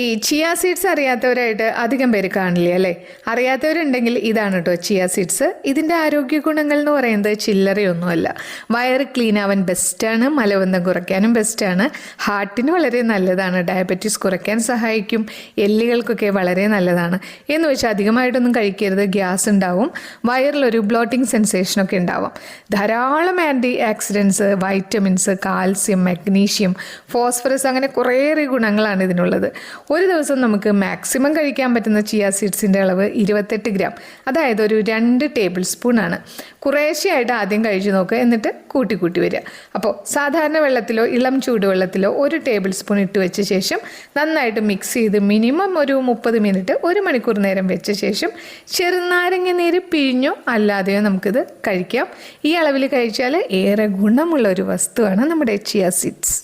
ഈ chia seeds അറിയാത്തവരായിട്ട് അധികം പേര് കാണില്ല അല്ലേ? അറിയാത്തവരുണ്ടെങ്കിൽ ഇതാണ് കേട്ടോ ചിയ സീഡ്സ്. ഇതിൻ്റെ ആരോഗ്യ ഗുണങ്ങൾ എന്ന് പറയുന്നത് ചില്ലറയൊന്നുമല്ല. വയറ് ക്ലീൻ ആവാൻ ബെസ്റ്റാണ്, മലബന്ധം കുറയ്ക്കാനും ബെസ്റ്റാണ്, ഹാർട്ടിന് വളരെ നല്ലതാണ്, ഡയബറ്റീസ് കുറയ്ക്കാൻ സഹായിക്കും, എല്ലുകൾക്കൊക്കെ വളരെ നല്ലതാണ്. എന്ന് വെച്ചാൽ അധികമായിട്ടൊന്നും കഴിക്കരുത്, ഗ്യാസ് ഉണ്ടാവും, വയറിലൊരു ബ്ലോട്ടിംഗ് സെൻസേഷനൊക്കെ ഉണ്ടാവും. ധാരാളം antioxidants, vitamins, calcium, magnesium, phosphorus അങ്ങനെ കുറേയേറെ ഗുണങ്ങളാണ് ഇതിനുള്ളത്. ഒരു ദിവസം നമുക്ക് മാക്സിമം കഴിക്കാൻ പറ്റുന്ന ചിയ സീഡ്സിൻ്റെ അളവ് 28 ഗ്രാം, അതായത് ഒരു 2 ടേബിൾ സ്പൂൺ ആണ്. കുറേശ്ശെയായിട്ട് ആദ്യം കഴിച്ചു നോക്കുക, എന്നിട്ട് കൂട്ടി വരിക. അപ്പോൾ സാധാരണ വെള്ളത്തിലോ ഇളം ചൂടുവെള്ളത്തിലോ 1 ടേബിൾ സ്പൂൺ ഇട്ട് വെച്ച ശേഷം നന്നായിട്ട് മിക്സ് ചെയ്ത് മിനിമം ഒരു 30 മിനിറ്റ് 1 മണിക്കൂർ നേരം വെച്ച ശേഷം ചെറുനാരങ്ങ നീര് പിഴിഞ്ഞോ അല്ലാതെയോ നമുക്കിത് കഴിക്കാം. ഈ അളവിൽ കഴിച്ചാൽ ഏറെ ഗുണമുള്ള ഒരു വസ്തുവാണ് നമ്മുടെ ചിയ സീഡ്സ്.